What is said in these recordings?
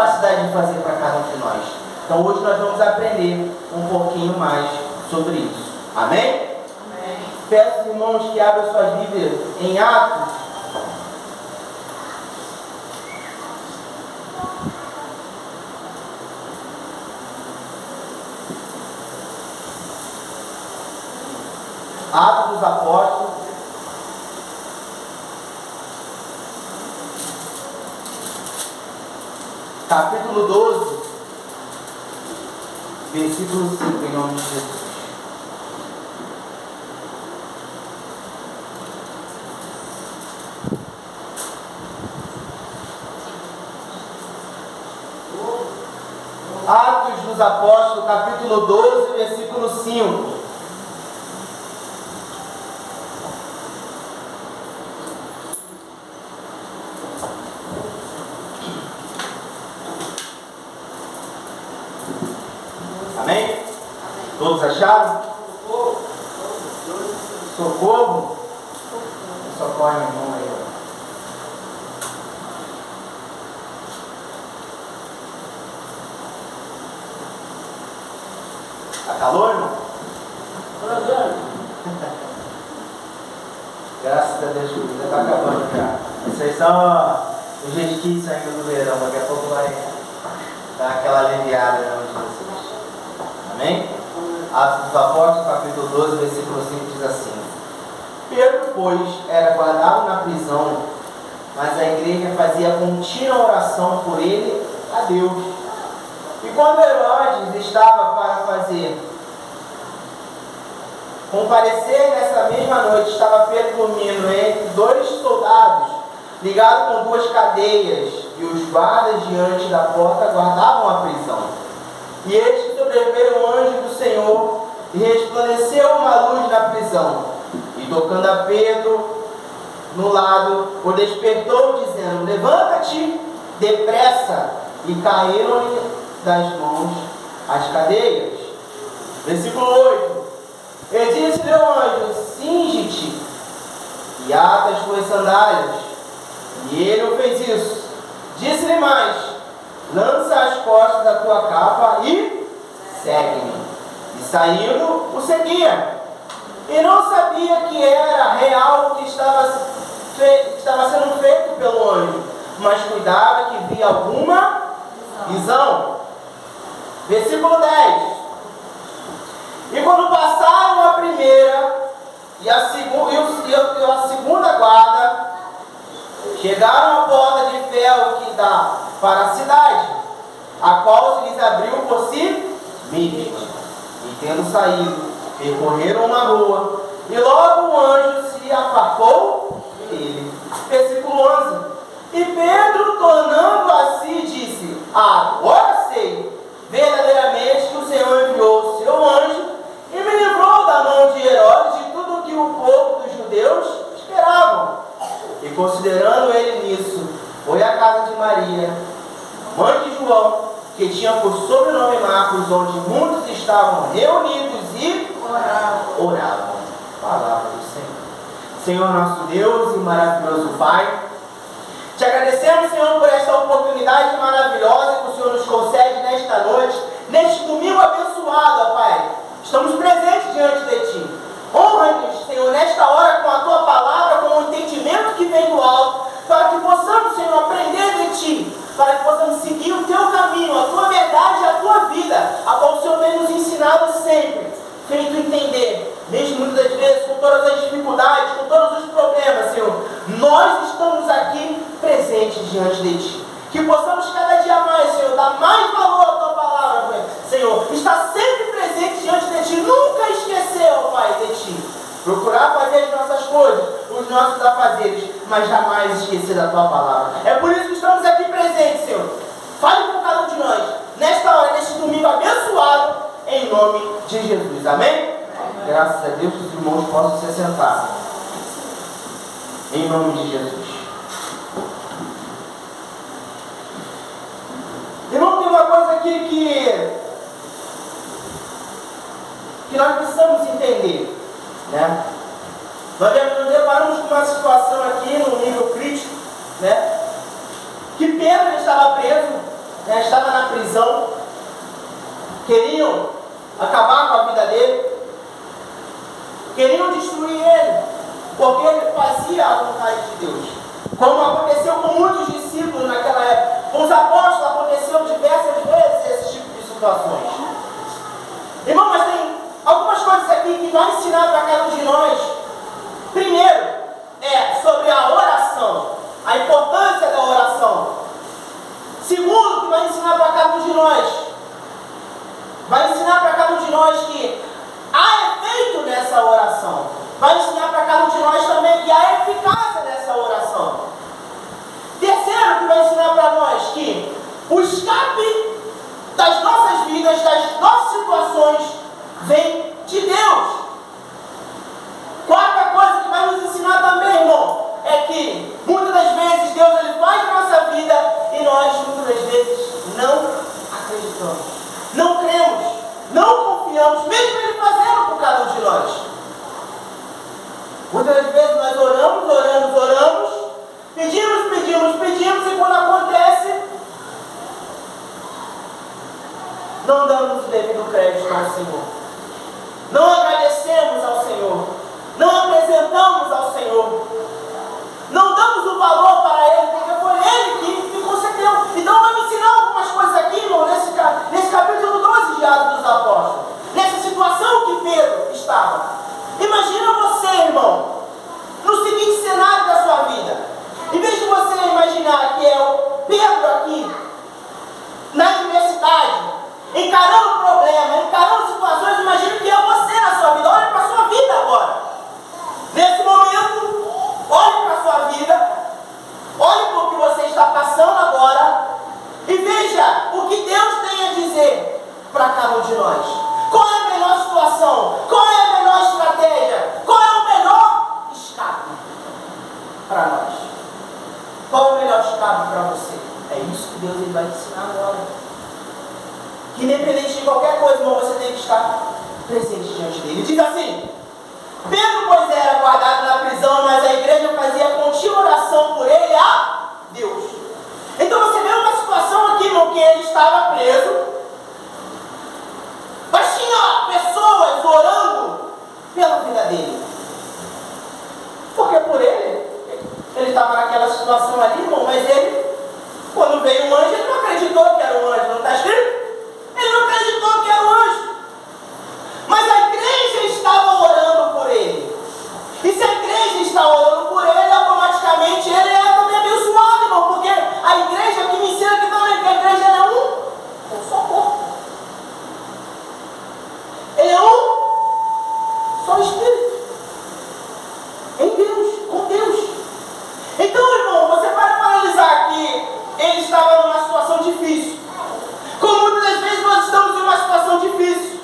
capacidade de fazer para cada um de nós. Então hoje nós vamos aprender um pouquinho mais sobre isso. Amém? Amém. Peço, irmãos, que abram suas Bíblias em Atos. Atos dos Apóstolos, capítulo 12, versículo 5, em nome de Jesus. Atos dos Apóstolos, capítulo 12, versículo 5. Amém? Todos acharam? Socorro? Socorre, meu irmão aí. Tá calor, irmão? Graças a Deus, já tá acabando já. Vocês são os resquícios ainda do verão, daqui a pouco vai dar aquela aliviada, né, Jesus? Amém? Atos dos Apóstolos, capítulo 12, versículo 5 diz assim: Pedro, pois, era guardado na prisão, mas a igreja fazia contínua oração por ele a Deus. E quando Herodes estava para comparecer nessa mesma noite, estava Pedro dormindo entre dois soldados, ligado com duas cadeias, e os guardas diante da porta guardavam a prisão. E eis que sobreveio o anjo do Senhor, e resplandeceu uma luz na prisão, e tocando a Pedro no lado, o despertou, dizendo: Levanta-te depressa, e caíram-lhe das mãos as cadeias. Versículo 8: E disse-lhe o anjo: Cinge-te, e ata as tuas sandálias. E ele o fez isso. Disse-lhe mais: Lança as costas da tua capa e segue-me. E saindo, o seguia. E não sabia que era real o que estava sendo feito pelo anjo, mas cuidava que via alguma visão. Versículo 10: E quando passaram a primeira e a segunda guarda, chegaram à porta de ferro que dá para a cidade, a qual se lhes abriu por si mesma. E tendo saído, percorreram uma rua, e logo o anjo se apartou dele. Versículo 11: E Pedro, tornando a si, disse: Agora sei verdadeiramente que o Senhor enviou o seu anjo e me livrou da mão de Herodes de tudo o que o povo dos judeus esperavam. E considerando ele nisso, foi à casa de Maria, mãe de João, que tinha por sobrenome Marcos, onde muitos estavam reunidos e oravam. Palavra do Senhor. Senhor nosso Deus e maravilhoso Pai, te agradecemos, Senhor, por esta oportunidade maravilhosa que o Senhor nos concede nesta noite, neste domingo abençoado, ó Pai. Estamos presentes diante de Ti. Honra-nos, Senhor, nesta hora com a Tua palavra, com o entendimento que vem do alto, para que possamos, Senhor, aprender de Ti, para que possamos seguir o Teu caminho, a Tua verdade e a Tua vida, a qual o Senhor tem nos ensinado sempre, feito entender, mesmo muitas vezes com todas as dificuldades, com todos os problemas, Senhor. Nós estamos aqui presentes diante de Ti. Que possamos cada dia mais, Senhor, dar mais valor à Tua palavra, Senhor. Estar sempre presente diante de Ti, nunca esquecer, ó Pai, de Ti. Procurar fazer as nossas coisas, os nossos afazeres, mas jamais esquecer da Tua palavra. É por isso que estamos aqui presentes, Senhor. Fale com cada um de nós, nesta hora, neste domingo abençoado, em nome de Jesus. Amém? Graças a Deus que os irmãos possam se sentar. Em nome de Jesus. Irmão, tem uma coisa aqui que nós precisamos entender, né? Nós nos deparamos com uma situação aqui no nível crítico, né? Que Pedro estava preso, estava na prisão, queriam acabar com a vida dele, queriam destruir ele, porque ele fazia a vontade de Deus. Como aconteceu com muitos discípulos naquela época, com os apóstolos aconteceu diversas vezes esse tipo de situações. Irmão, mas tem algumas coisas aqui que vai ensinar para cada um de nós. Primeiro, é sobre a oração, a importância da oração. Segundo, que vai ensinar para cada um de nós, vai ensinar para cada um de nós que há efeito nessa oração. Vai ensinar para cada um de nós também que há eficácia nessa oração. Terceiro, que vai ensinar para nós que o escape das nossas vidas, das nossas situações, vem de Deus. Quarta coisa que vai nos ensinar também, irmão, é que muitas das vezes Deus ele faz na nossa vida e nós muitas das vezes não acreditamos, não cremos, não confiamos, mesmo Ele fazendo por cada um de nós. Muitas das vezes nós oramos, pedimos e quando acontece, não damos o devido crédito ao Senhor, não agradecemos ao Senhor, não apresentamos ao Senhor, não damos o valor para Ele, porque foi Ele que concedeu. Então vamos ensinar algumas coisas aqui, irmão, nesse capítulo 12 de Atos dos Apóstolos, nessa situação que Pedro estava. Imagina você, irmão, no seguinte cenário da sua vida. Em vez de você imaginar que é o Pedro aqui, na adversidade, encarando problemas, encarando situações, imagina que é você na sua vida. Olha para a sua vida agora. Nesse momento, olhe para a sua vida, olhe para o que você está passando agora e veja o que Deus tem a dizer para cada um de nós. Qual é a melhor situação? Qual é a melhor estratégia? Qual é o melhor escape para nós? Qual é o melhor escape para você? É isso que Deus ele vai te ensinar agora. Que independente de qualquer coisa, irmão, você tem que estar presente diante dele. Diz assim: Pedro, pois, era guardado na prisão, mas a igreja fazia contínua oração por ele a Deus. Então você vê uma situação aqui, irmão, que ele estava preso, mas tinha pessoas orando pela vida dele. Porque por ele estava naquela situação ali, irmão, mas ele, quando veio um anjo, ele não acreditou que era um anjo, não está escrito? Ele não acreditou que era um anjo. Mas a igreja estava orando por ele. E se a igreja está orando por ele, automaticamente ele é também abençoado, irmão. Porque a igreja que me ensina aqui também, que a igreja é um só corpo. Ele é um só espírito. Em Deus, com Deus. Então, irmão, você para analisar que ele estava numa situação difícil. Como muitas das vezes nós estamos em uma situação difícil.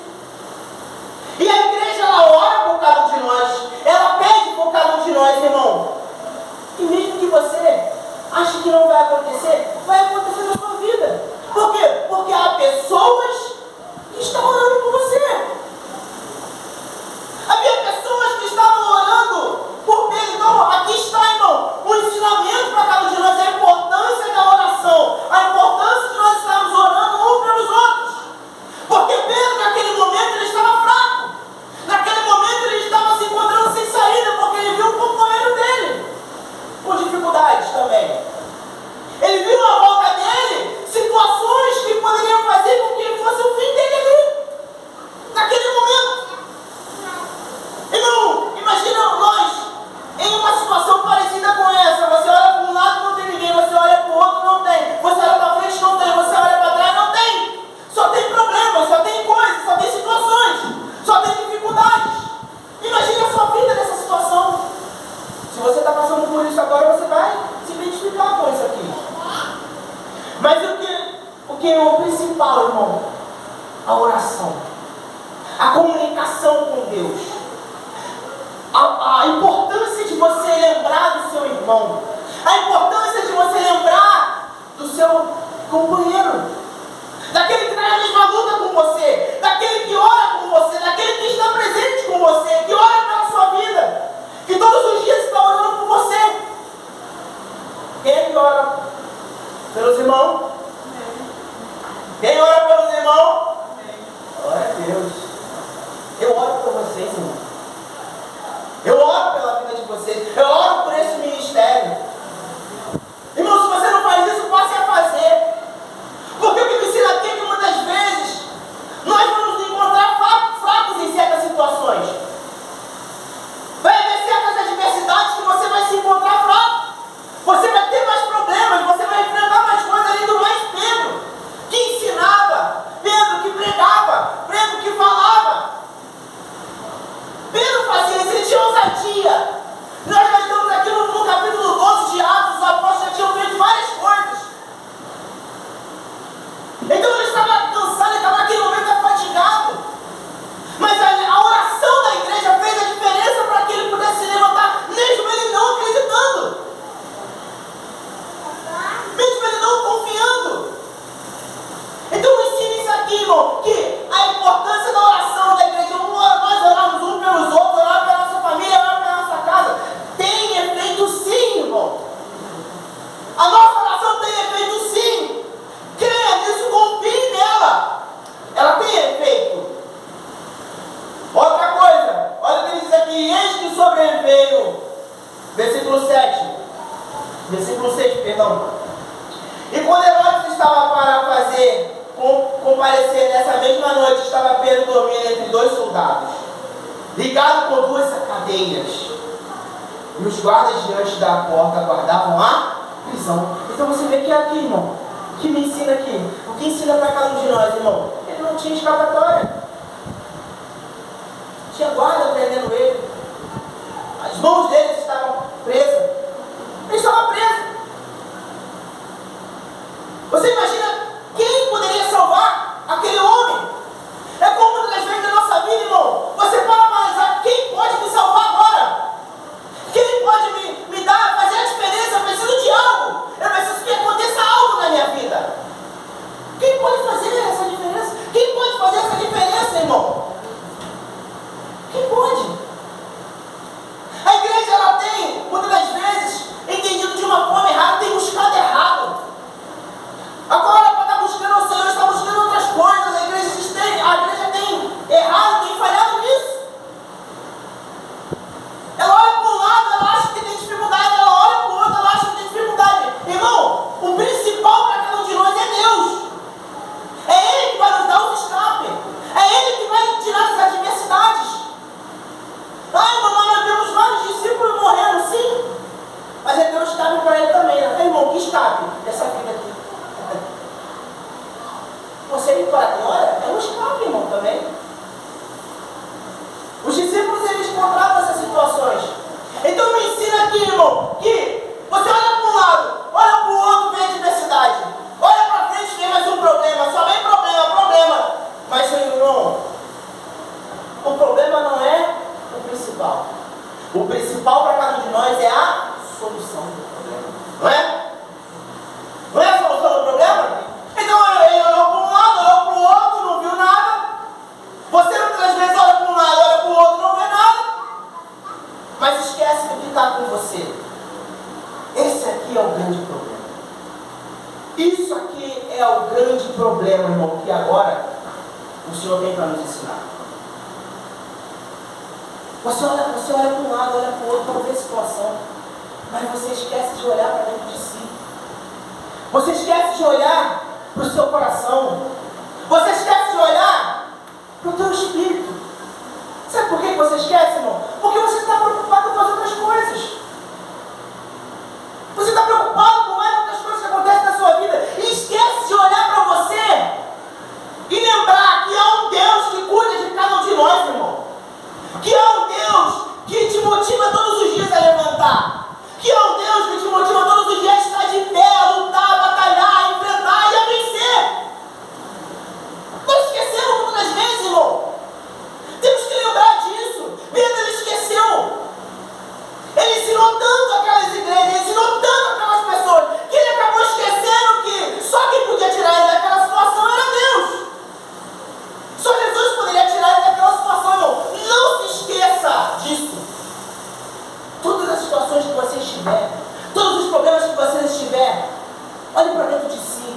E a igreja, ela ora por cada um de nós. Ela pede por cada um de nós, irmão. E mesmo que você ache que não vai acontecer na sua vida. Por quê? Porque há pessoas que estão orando por você. Havia pessoas que estavam orando por Pedro. Então, aqui está, irmão, um ensinamento para cada um de nós. A importância da oração. A importância de nós estarmos orando um pelos outros. Porque Pedro, naquele momento, ele estava fraco. Naquele momento, ele estava se encontrando sem saída, porque ele viu o companheiro dele com dificuldades também. Ele viu à volta dele situações que poderiam fazer com que ele fosse o fim dele ali. Naquele momento. Irmão, imagina nós em uma situação parecida com essa. Você olha para um lado, não tem ninguém. Você olha para o outro, não tem. Você olha para frente, não tem. Você olha para trás, não tem. Só tem problemas, só tem coisas, só tem situações, só tem dificuldades. Imagine a sua vida nessa situação. Se você está passando por isso agora, você vai se identificar com isso aqui. Mas o que é o principal, irmão? A oração. A comunicação com Deus. A importância de você lembrar do seu irmão. A importância de você lembrar do seu companheiro. Daquele que está na mesma luta com você, daquele que ora com você, daquele que está presente com você, que ora pela sua vida, que todos os dias está orando por você. Quem é que ora pelos irmãos? irmão, que a importância da oração da igreja, nós orarmos um pelos outros, orar pela nossa família, orar pela nossa casa, tem efeito sim, irmão. A nossa oração tem efeito sim. Creia nisso, confie nela. Ela tem efeito. Outra coisa, olha o que ele diz aqui: eis que sobreveio, versículo 7, versículo 6, perdão. E quando Herodes estava para comparecer nessa mesma noite, estava Pedro dormindo entre dois soldados, ligado com duas cadeias, e os guardas diante da porta guardavam a prisão. Então você vê que é aqui, irmão, que me ensina aqui, o que ensina para cada um de nós, irmão, ele não tinha escapatória, tinha guarda prendendo ele, as mãos dele estavam presas, ele estava preso. Você imagina quem poderia salvar aquele homem? É como muitas vezes na nossa vida, irmão, você pode analisar quem pode me salvar agora, quem pode me dar, fazer a diferença. Eu preciso de algo, eu preciso que aconteça algo na minha vida. Quem pode fazer essa diferença? Quem pode fazer essa diferença, irmão? Quem pode? A igreja, ela tem, muitas das vezes, entendido de uma forma errada, tem buscado errado. Agora, para estar buscando o Senhor, está buscando outras coisas. A igreja tem errado, tem falhado nisso. Ela olha para um lado, ela acha que tem dificuldade, ela olha para o outro, ela acha que tem dificuldade. Irmão, o principal para cada um de nós é Deus. É Ele que vai nos dar os escapes. É Ele que vai tirar as adversidades. Ah, irmão, nós vemos vários discípulos morrendo, sim. Mas é Deus escape para ele também. Né? Irmão, que escape dessa vida aqui? Você ir para a glória é um escape, irmão, também. Os discípulos, eles encontravam essas situações. Então me ensina aqui, irmão, que você olha para um lado, olha para o outro, vê a diversidade. Olha para frente, vê mais um problema. Só vem problema. Mas, irmão, o problema não é o principal. O principal para cada um de nós é a solução do problema. Não é? Não é a solução do problema? Então ele olhou para um lado, olhou para o outro, não viu nada. Você muitas vezes olha para um lado, olha para o outro, não vê nada. Mas esquece do que está com você. Esse aqui é o grande problema. Isso aqui é o grande problema, irmão, que agora o Senhor tem para nos ensinar. Você olha para um lado, olha para o outro, não vê a situação. Mas você esquece de olhar para dentro de si. Você esquece de olhar para o seu coração. Você esquece de olhar para o teu espírito. Sabe por que você esquece, irmão? Porque você está preocupado com as outras coisas. Você está preocupado com as outras coisas que acontecem na sua vida. E esquece de olhar para você e lembrar que há um Deus que cuida de cada um de nós, irmão. Que há um Deus que te motiva todos os dias a levantar. Que há um Deus que te motiva todos os dias a estar de pé, a lutar, a batalhar, a enfrentar e a vencer. Nós esquecemos muitas vezes, irmão. Temos que lembrar disso. Pedro, ele esqueceu. Ele ensinou tanto aquelas igrejas, ele ensinou tanto aquelas pessoas, que ele acabou esquecendo que só quem podia tirar ele daquela situação era Deus. Só Jesus poderia tirar ele daquela situação, irmão. Não se esqueça disso. Todas as situações que você estiver, todos os problemas que você estiver, olhe para dentro de si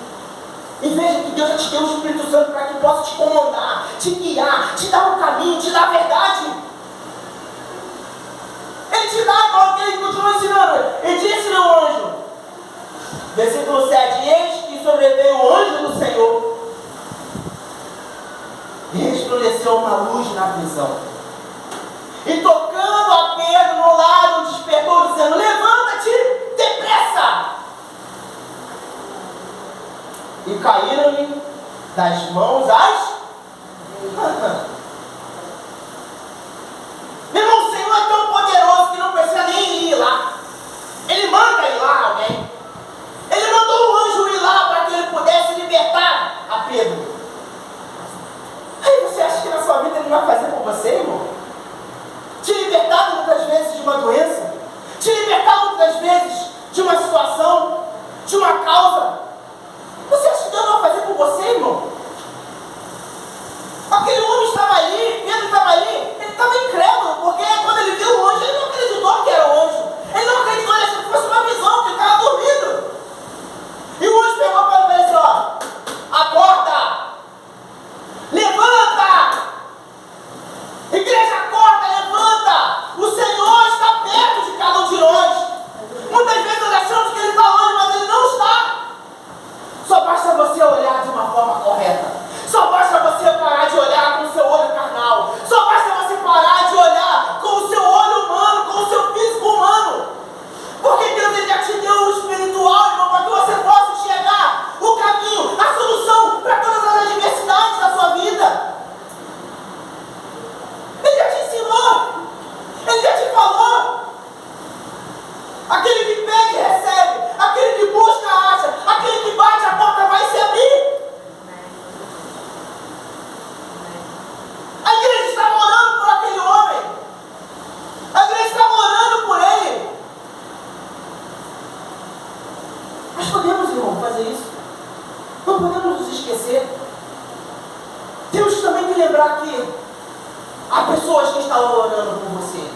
e veja que Deus já te deu o Espírito Santo para que possa te comandar, te guiar, te dar um caminho, te dar a verdade. Ele te dá, irmão, que ele continua ensinando. Ele disse no anjo, versículo 7, eis que sobreveio o anjo do Senhor e resplandeceu uma luz na prisão. E tocando a Pedro no lado, despertou, dizendo, levanta-te depressa. E caíram-lhe das mãos as... Meu irmão, o Senhor é tão poderoso que não precisa nem ir lá. Ele manda ir lá alguém. Ele mandou o anjo ir lá para que ele pudesse libertar a Pedro. Aí você acha que na sua vida ele vai fazer por você, irmão? Te libertar muitas vezes de uma doença, te libertar muitas vezes de uma situação, de uma causa. Você acha que Deus vai fazer por você, irmão? uma forma correta. Só basta você parar de olhar com o seu olho carnal. Só basta você parar de olhar com o seu olho humano, com o seu físico humano. Porque Deus, Ele já te deu o espiritual, irmão, para que você possa enxergar o caminho, a solução para todas as adversidades da sua vida. Ele já te ensinou. Ele já te falou. Aquele que pega e recebe, aquele que busca acha, aquele que bate a porta vai se abrir. A igreja está orando por aquele homem. A igreja está orando por ele. Nós podemos, irmão, fazer isso. Não podemos nos esquecer. Temos também que lembrar que há pessoas que estão orando por você.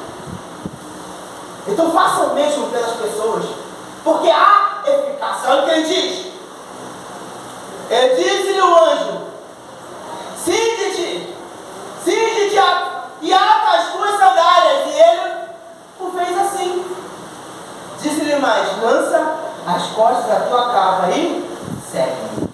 Então faça o mesmo pelas pessoas. Porque há eficácia. Olha o que ele diz. Ele disse-lhe o anjo: cinge-te e ata as tuas sandálias. E ele o fez assim. Disse-lhe mais: lança as costas da tua capa e segue-me.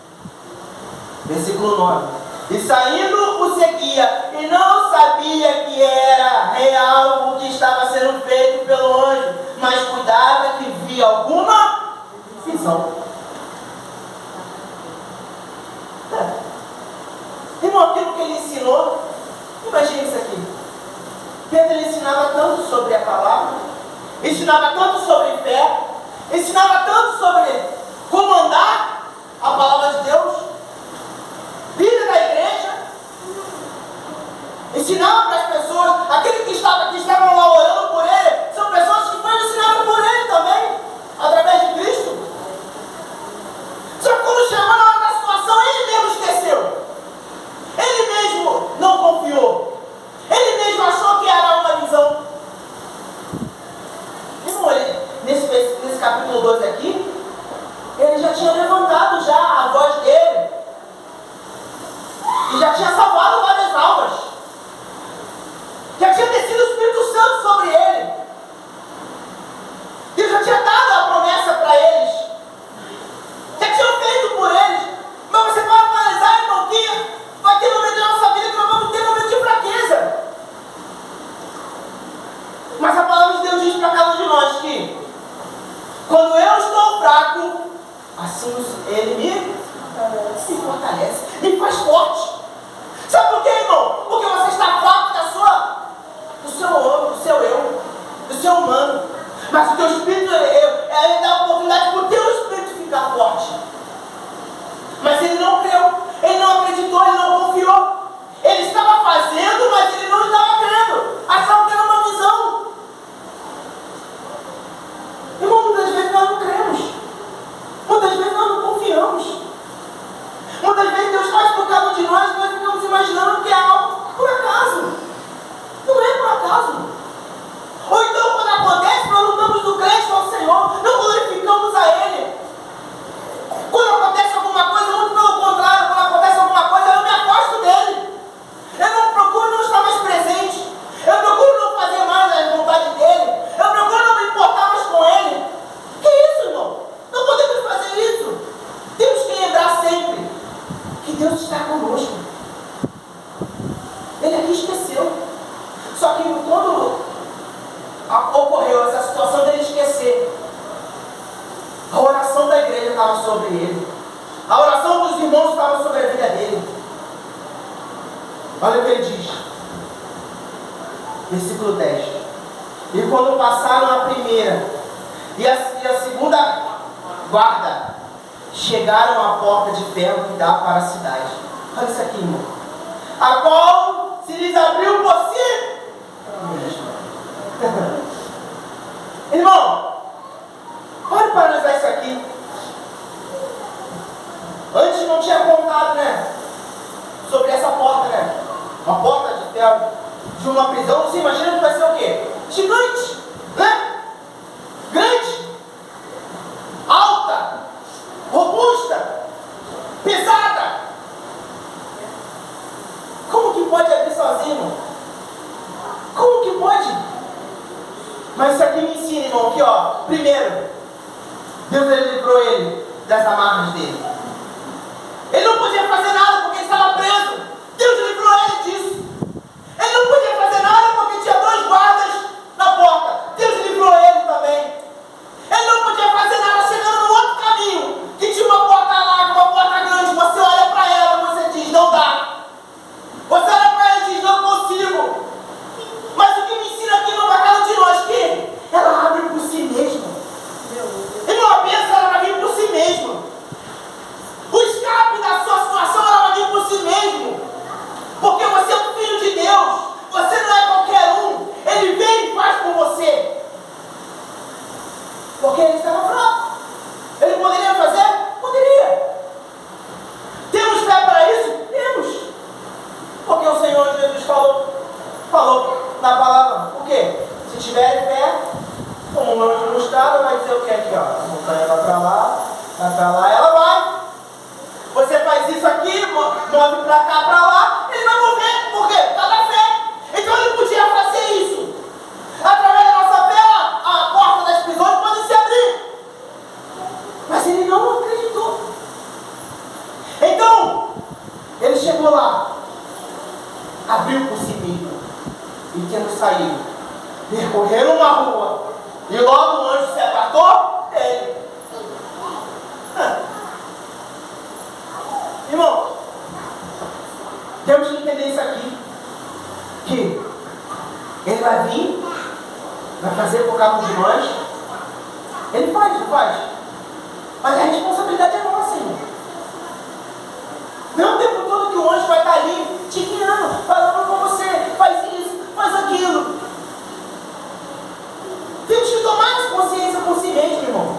Versículo 9. E saindo o seguia, e não sabia que era real o que estava sendo feito pelo anjo, mas cuidava que via alguma visão. Irmão, aquilo que ele ensinou, imagine isso aqui. Pedro ensinava tanto sobre a palavra, ensinava tanto sobre fé, ensinava tanto sobre como andar a palavra de Deus, líder da igreja, ensinava para as pessoas, aqueles que estavam lá orando por ele, são pessoas que foram ensinadas por ele também, através de Cristo. Só que quando chegou na hora da situação, ele mesmo esqueceu. Ele mesmo não confiou. Ele mesmo achou que era uma visão. Irmão, nesse capítulo 12 aqui, ele já tinha levantado já a voz dele. E já tinha salvado várias almas. Já tinha descido o Espírito Santo sobre ele. Deus já tinha dado a promessa para eles. Já tinha feito por eles. Mas você vai analisar, irmão, que vai ter momento da nossa vida que nós vamos ter momento de fraqueza. Mas a palavra de Deus diz para cada um de nós que quando eu estou fraco, assim ele me fortalece, me faz forte. Sabe por quê, irmão? Porque você está fraco do seu eu, do seu humano. Mas o teu espírito, ele dá a oportunidade para o teu espírito ficar forte. Mas ele não creu, ele não acreditou, ele não confiou. Ele estava fazendo, mas ele não estava crendo. Achava que era uma visão. Irmão, muitas vezes nós não cremos. Muitas vezes nós não confiamos. Muitas vezes Deus faz por cada um de nós e nós ficamos imaginando que é algo por acaso. Não é por acaso. Ou então, quando acontece, nós não damos do crédito ao Senhor, não glorificamos a Ele. Quando acontece alguma coisa, muito pelo contrário, quando acontece alguma coisa, eu me afasto dele. Eu não procuro não estar mais presente. Eu procuro não fazer mais a vontade dele. Eu procuro não me importar mais com ele. Que isso, irmão? Não podemos fazer isso. Temos que lembrar sempre que Deus está conosco. Ele aqui esqueceu. Só que quando ocorreu essa situação dele esquecer, a oração da igreja estava sobre ele. A oração dos irmãos estava sobre a vida dele. Olha o que ele diz. Versículo 10. E quando passaram a primeira e a segunda guarda, chegaram à porta de ferro que dá para a cidade. Olha isso aqui, irmão. A qual se lhes abriu por si mesmo. Irmão, olha para analisar isso aqui. Antes não tinha contado, né? Sobre essa porta, né? Uma porta de ferro de uma prisão. Você imagina que vai ser o quê? Gigante, né? Grande, alta, robusta, pesada. Como que pode abrir sozinho? Como que pode? Mas isso aqui me ensina, irmão, aqui ó. Primeiro, Deus ele livrou ele das amarras dele. Ele não podia fazer isso aqui, move pra cá, pra lá, ele vai mover, por quê? Por causa da fé. Então ele podia fazer isso. Através da nossa fé, a porta das prisões pode se abrir. Mas ele não acreditou. Então, ele chegou lá, abriu por si mesmo, e tendo saído, percorreram uma rua, e logo o anjo se apartou dele. Irmão, temos que entender isso aqui, que ele vai vir, vai fazer por cada um de nós. Ele faz, não faz? Mas a responsabilidade é nossa, irmão. Não é o tempo todo que o anjo vai estar ali te guiando, falando com você, faz isso, faz aquilo. Temos que tomar essa consciência por si mesmo, irmão.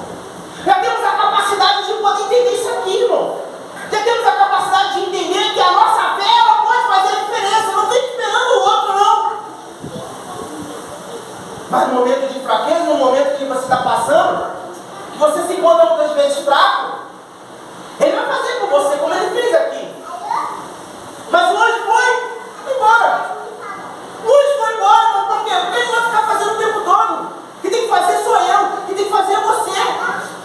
Já temos a capacidade de poder entender isso aqui, irmão. Já temos a capacidade de entender que a nossa fé, ela pode fazer a diferença. Não fique esperando o outro, não. Mas no momento de fraqueza, no momento que você está passando, que você se encontra muitas vezes fraco, ele vai fazer com você como ele fez aqui. Mas o anjo foi embora. O anjo foi embora, irmão. Por quê? Porque ele vai ficar fazendo o tempo todo. Quem tem que fazer sou eu, quem tem que fazer é você.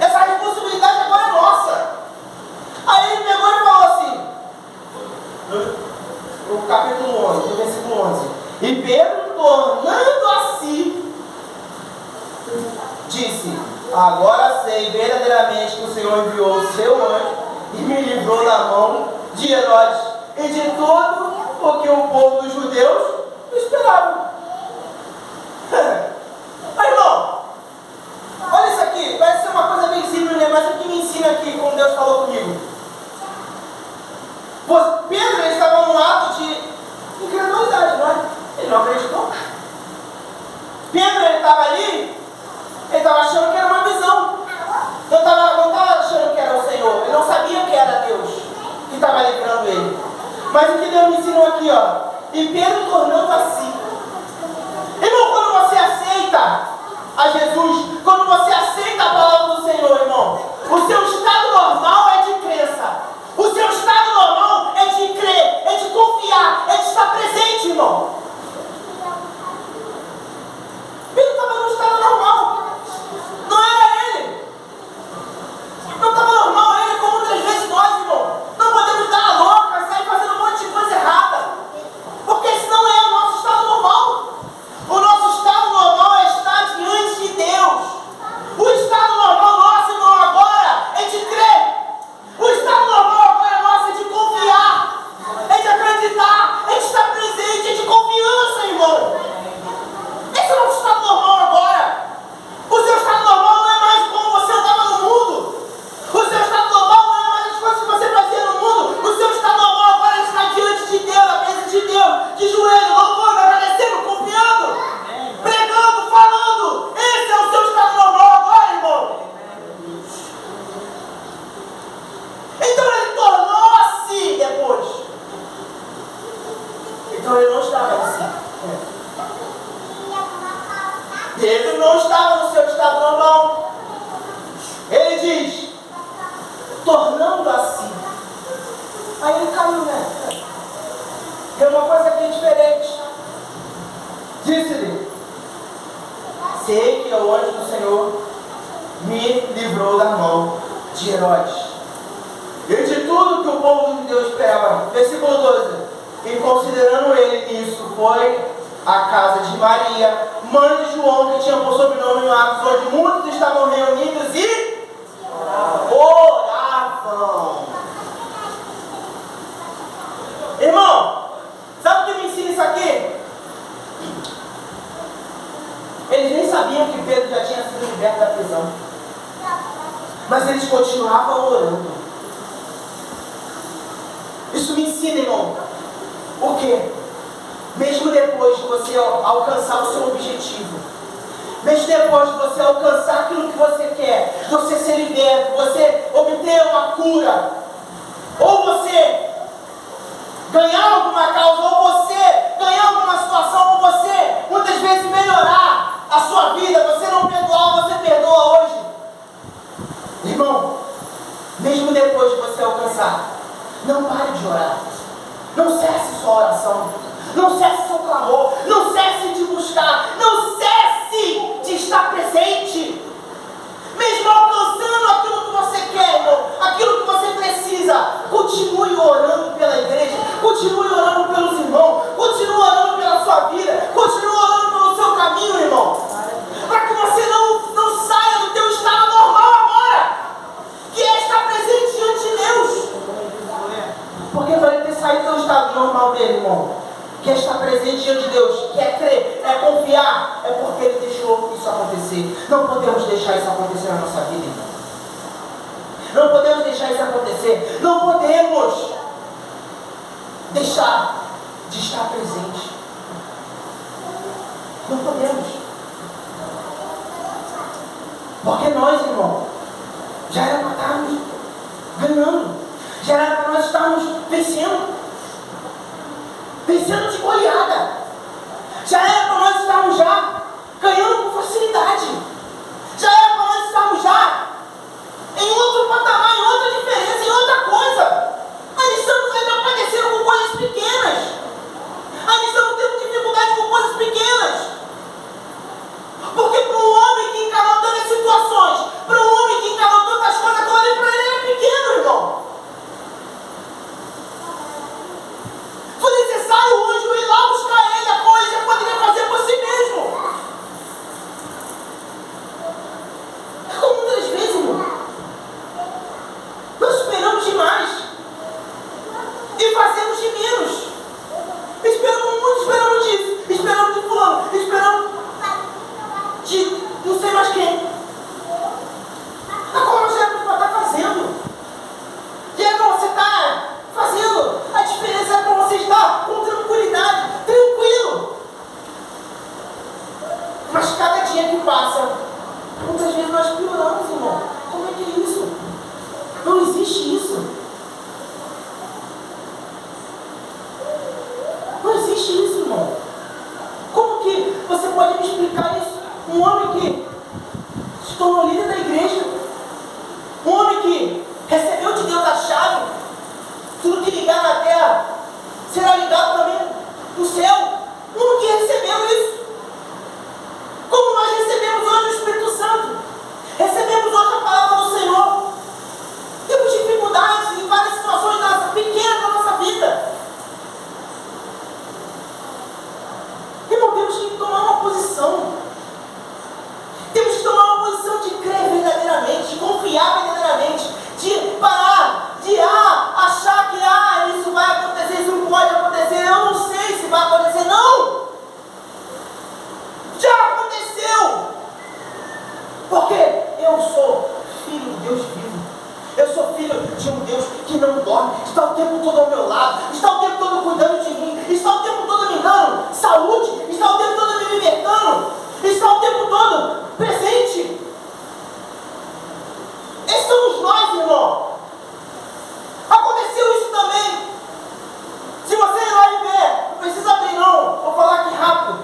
Essa responsabilidade agora é nossa. Aí ele pegou e falou assim, no capítulo 11, no versículo 11: e Pedro, tornando a si, disse: agora sei verdadeiramente que o Senhor enviou o seu anjo e me livrou da mão de Herodes e de todo o que o povo dos judeus esperava. Mas, irmão, olha isso aqui, parece ser uma coisa bem simples, né? Mas é o que me ensina aqui, como Deus falou comigo. Pedro, ele estava num ato de incredulidade, não é? Ele não acreditou. Pedro, ele estava ali, ele estava achando que era uma visão. Não estava achando que era o Senhor. Ele não sabia que era Deus que estava livrando ele. Mas o que Deus me ensinou aqui, ó. E Pedro tornando a si. Irmão, quando você aceita a Jesus, quando você aceita a palavra do Senhor, irmão, o seu estado normal é de crença. O seu estado normal é de crer, é de confiar, é de estar presente, irmão. Pedro estava no estado normal. Não era ele. Não estava normal ele, como muitas vezes nós, irmão. Não podemos dar a louca, sair fazendo um monte de coisa errada. Porque esse não é o nosso estado normal. O nosso estado normal é estar diante de Deus. O estado normal nosso, irmão, agora é de crer. O estado normal agora nosso é de confiar. É de acreditar. É de estar presente. É de confiança, irmão. Esse é o nosso estado normal agora. O seu estado normal não é mais como você andava no mundo. O seu estado normal não é mais as coisas que você fazia no mundo. O seu estado normal agora é estar diante de Deus, na presença de Deus, de joelho, louvando, agradecendo, confiando, pregando, falando. Esse é o seu estado normal agora, irmão. Então ele tornou-se depois. Então ele não estava assim. Pedro não estava no seu estado normal. Ele diz, tornando assim. Aí ele caiu, né? Tem uma coisa aqui diferente. Disse-lhe: sei que o anjo do Senhor me livrou da mão de Herodes e de tudo que o povo de Deus esperava. Versículo 12: e considerando ele nisso, foi à casa de Maria, mãe de João, que tinha por sobrenome Marcos, onde muitos estavam reunidos e oravam. Irmão, sabe o que me ensina isso aqui? Eles nem sabiam que Pedro já tinha sido liberto da prisão, mas eles continuavam orando. Isso me ensina, irmão, o quê? Mesmo depois de você alcançar o seu objetivo, mesmo depois de você alcançar aquilo que você quer, você ser liberto, você obter uma cura, ou você ganhar alguma causa, ou você ganhar alguma situação, ou você muitas vezes melhorar a sua vida, você não perdoar, você perdoa hoje. Irmão, mesmo depois de você alcançar, Não pare de orar. Não cesse sua oração. Não cesse seu clamor. Não cesse de buscar. Não cesse de estar presente. Mesmo alcançando aquilo que você quer, irmão, aquilo que você precisa, continue orando pela igreja, continue orando pelos irmãos, continue orando pela sua vida, continue orando pelo seu caminho, irmão, para que você não saia do teu estado normal agora, que é estar presente diante de Deus. Porque para ele ter saído do estado normal dele, irmão, que é estar presente diante de Deus, que é crer, é confiar, é porque ele deixou isso acontecer. Não podemos deixar isso acontecer na nossa vida, irmão. Não podemos deixar isso acontecer. Não podemos deixar de estar presente. Não podemos. Porque nós, irmão, já era para estarmos ganhando. Já era para nós estarmos vencendo. Vencendo de goleada. Já era para nós estarmos já ganhando com facilidade. Já era para nós estarmos já em outro patamar, em outra diferença, em outra coisa. Mas estamos ainda padecendo com coisas pequenas. Ainda estamos tendo dificuldade com coisas pequenas. Porque para um homem que encarou tantas situações, para um homem que encarou tantas coisas, aquilo ali para ele era pequeno, irmão. Foi necessário o anjo ir lá buscar ele, a qual ele já poderia fazer por si mesmo. Como muitas vezes, irmão, nós esperamos demais e fazemos de menos. Esperamos muito, esperamos disso, esperamos de fulano, esperamos de não sei mais quem. A qual nós já está fazendo. E é para você estar fazendo. A diferença é para você estar com tranquilidade, tranquilo. Mas cada dia que passa, muitas vezes nós pioramos, irmão. Como é que é isso? Não existe isso. Não existe isso, irmão. Como que você pode me explicar isso? Um homem que se tornou líder da igreja, um homem que recebeu de Deus a chave, tudo que ligar na terra será ligado também no céu. Um homem que recebeu isso. Como nós recebemos hoje o Espírito Santo, recebemos hoje a palavra do Senhor. Temos dificuldades em várias situações pequenas da nossa vida. Irmão, temos que tomar uma posição. Temos que tomar uma posição de crer verdadeiramente, de confiar verdadeiramente, de parar, de achar que isso vai acontecer, isso não pode acontecer, eu não sei se vai acontecer. Não! Já aconteceu! Porque eu sou filho de Deus vivo. Eu sou filho de um Deus que não dorme, está o tempo todo ao meu lado, está o tempo todo cuidando de mim, está o tempo todo me dando saúde, está o tempo todo me libertando, está o tempo todo presente. Esses somos nós, irmão. Aconteceu isso também. Se você ir lá e ver, não precisa abrir não, vou falar aqui rápido.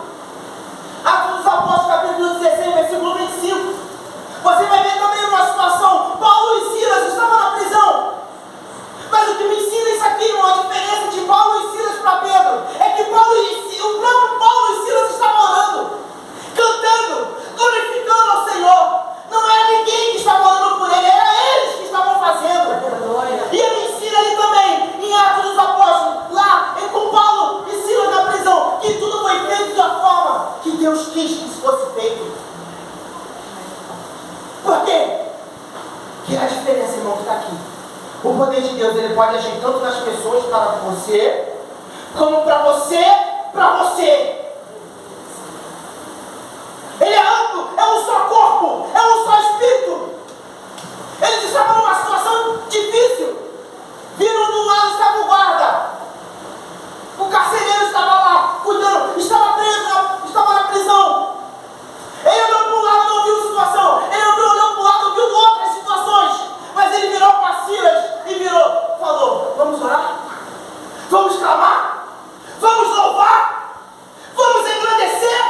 Atos dos Apóstolos, capítulo 16, versículo 25. Você vai ver também uma situação. Paulo e Silas estavam na prisão. Mas o que me ensina isso aqui, irmão, a diferença de Paulo e Silas para Pedro, é que o próprio Paulo e Silas estavam orando, cantando, glorificando ao Senhor. Não era ninguém que estava orando por ele, era eles que estavam fazendo. E ele me ensina ali também, em Atos dos Apóstolos, lá com Paulo e Silas na prisão, que tudo foi feito da forma que Deus quis que isso fosse feito. Por quê? Que é a diferença, irmão, que está aqui. O poder de Deus, ele pode agir tanto nas pessoas para você, como para você, para você. Ele é amplo, é um só corpo, é um só espírito. Eles estavam numa situação difícil. Viram do lado, estava o guarda. O carcereiro estava lá, cuidando, estava preso, estava na prisão. Ele olhou para um lado, não viu a situação. Ele olhou para o lado, não viu outras situações. Mas ele virou para Silas e falou: vamos orar? Vamos clamar? Vamos louvar? Vamos engrandecer?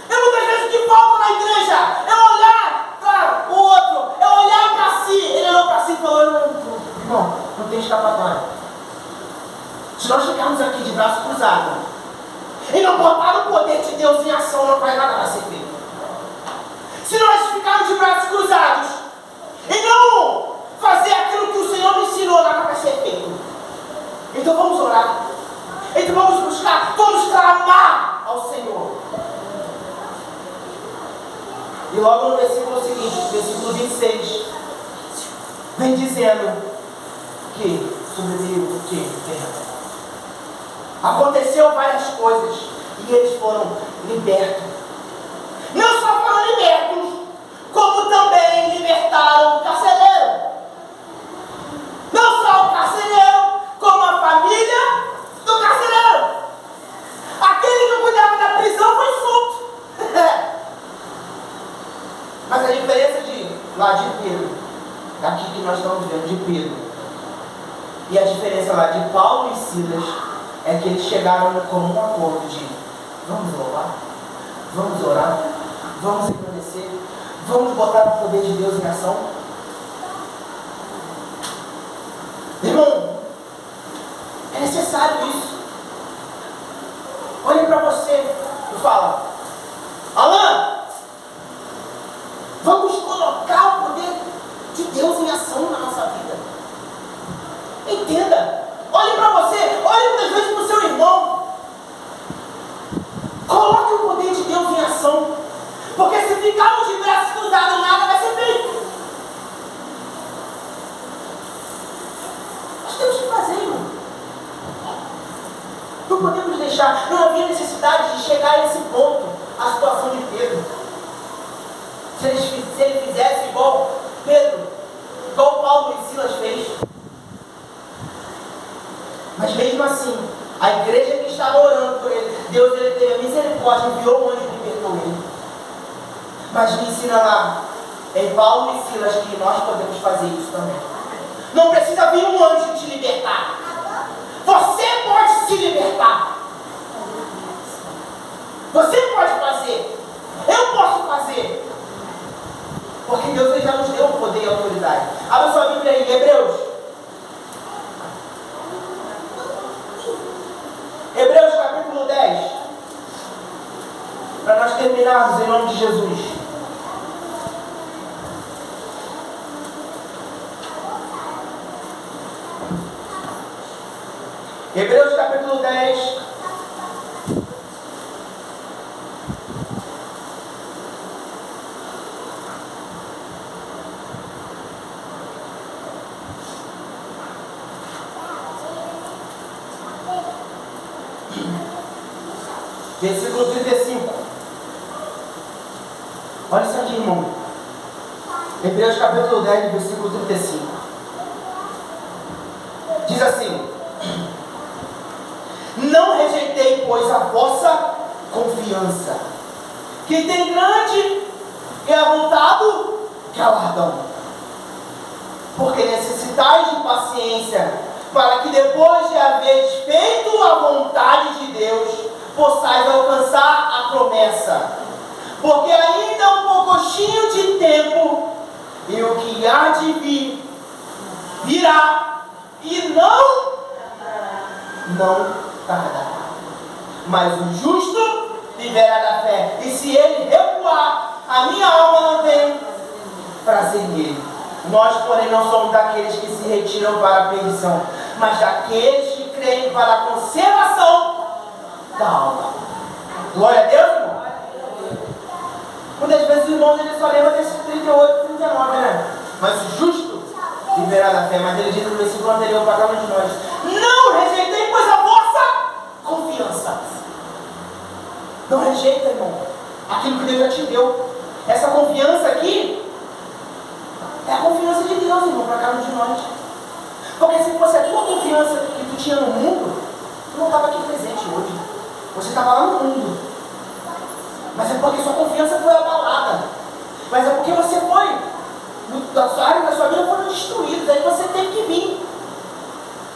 E muitas vezes o que falta na igreja é olhar para o outro, é olhar para si. Ele olhou para si e falou: irmão, não tem escapatória. Se nós ficarmos aqui de braço cruzado e não botar o poder de Deus em ação, não vai nada ser feito. Se nós ficarmos de braços cruzados e não fazer aquilo que o Senhor me ensinou, nada vai ser feito. Então vamos orar. Então vamos buscar, vamos clamar ao Senhor. E logo no versículo seguinte, versículo 26, vem dizendo que sobreveio o que? Aconteceu várias coisas e eles foram libertos. Não só foram libertos, como também libertaram o carcereiro. Não só o carcereiro, como a família do carcereiro. Aquele que cuidava da prisão foi solto. Mas a diferença de lá de Pedro, daqui que nós estamos vendo de Pedro, e a diferença lá de Paulo e Silas, é que eles chegaram no comum acordo de: vamos louvar, vamos orar, vamos agradecer, vamos botar o poder de Deus em ação. Irmão, é necessário isso. Olhem para você e fala: Alan, vamos colocar o poder de Deus em ação na nossa vida. Entenda. Olhe para você, olhe muitas vezes para o seu irmão. Coloque o poder de Deus em ação. Porque se ficarmos de braços cruzados, nada vai ser feito. Nós temos que fazer, irmão. Não podemos deixar, não havia necessidade de chegar a esse ponto, a situação de Pedro. Se ele fizesse igual Pedro, igual Paulo e Silas fez. Mas mesmo assim, a igreja que estava orando por ele, Deus ele teve a misericórdia, enviou um anjo e libertou ele. Mas me ensina lá, em Paulo e Silas, que nós podemos fazer isso também. Não precisa vir um anjo te libertar. Você pode se libertar. Você pode fazer. Eu posso fazer. Porque Deus ele já nos deu o poder e a autoridade. Abra sua Bíblia aí, Hebreus. Hebreus capítulo 10. Para nós terminarmos em nome de Jesus. Hebreus capítulo 10. Versículo 35. Olha isso aqui, irmão. Hebreus capítulo 10, versículo 35. Diz assim: não rejeitei, pois, a vossa confiança, que tem grande e avultado galardão, porque necessitais de paciência, para que depois de haver feito a vontade de Deus, possais alcançar a promessa. Porque ainda um pouquinho de tempo, e o que há de vir, virá, e não tardará. Mas o justo viverá da fé, e se ele recuar, a minha alma não tem prazer nele. Nós, porém, não somos daqueles que se retiram para a perdição, mas daqueles que creem para a conservação da alma. Glória a Deus, irmão. Muitas vezes os irmãos eles só lembram desses 38, 39, né? Mas o justo viverá da fé. Mas ele diz no versículo anterior para cada um de nós: não rejeitei, pois, a vossa confiança. Não rejeita, irmão, aquilo que Deus já te deu. Essa confiança aqui é a confiança de Deus, irmão, para cada um de nós. Porque se fosse a tua confiança que tu tinha no mundo, tu não estava aqui presente hoje. Você estava lá no mundo. Mas é porque sua confiança foi abalada. Mas é porque você foi, a sua área da sua vida foram destruídas. Aí você teve que vir.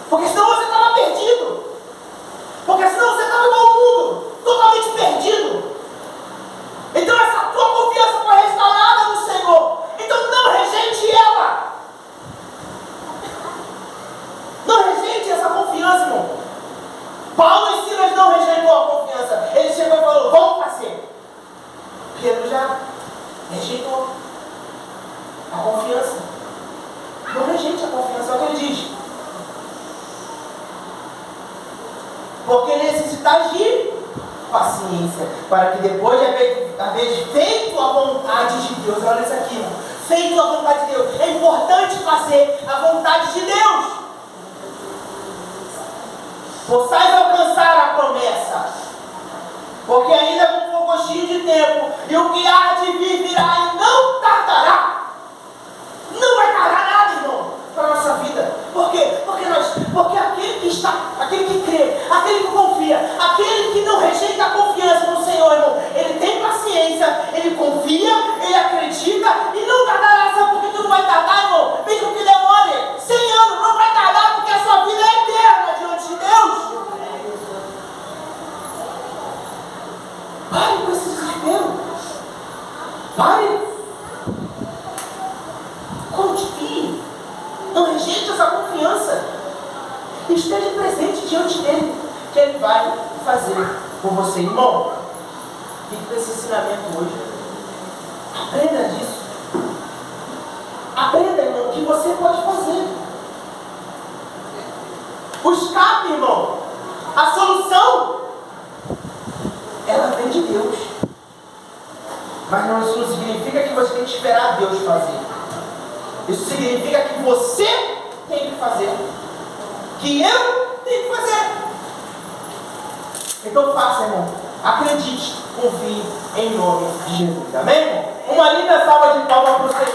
Porque senão você estava perdido. Porque senão você estava igual ao mundo, totalmente perdido. Então essa tua confiança foi restaurada no Senhor. Então não rejeite ela. Não rejeite essa confiança, irmão. Porque necessita agir paciência, para que depois de haver feito a vontade de Deus, olha isso aqui, irmão, feito a vontade de Deus, é importante fazer a vontade de Deus, possais alcançar a promessa, porque ainda com um gostinho de tempo, e o que há de vir virá e não tardará. Não vai tardar nada, irmão, para a nossa vida. Por quê? Porque aquele que crê, aquele que confia, aquele que não rejeita a confiança no Senhor, irmão, ele tem paciência, ele confia, ele acredita e não tardará. Sabe por que tu não vai tardar, irmão? Mesmo que demore 100 anos, não vai tardar, porque a sua vida é eterna diante de Deus. Pare com esse desespero. Pare. Confie. Não rejeite essa confiança. Esteja presente diante dele, que ele vai fazer por você. Irmão, fique com esse ensinamento hoje. Aprenda disso. Aprenda, irmão, o que você pode fazer. O escape, irmão, a solução, ela vem de Deus. Mas isso não significa que você tem que esperar Deus fazer. Isso significa que você tem que fazer. Que eu tenho que fazer. Então faça, irmão. Acredite, confie em nome de Jesus. Amém, irmão? Uma linda salva de palmas para o Senhor.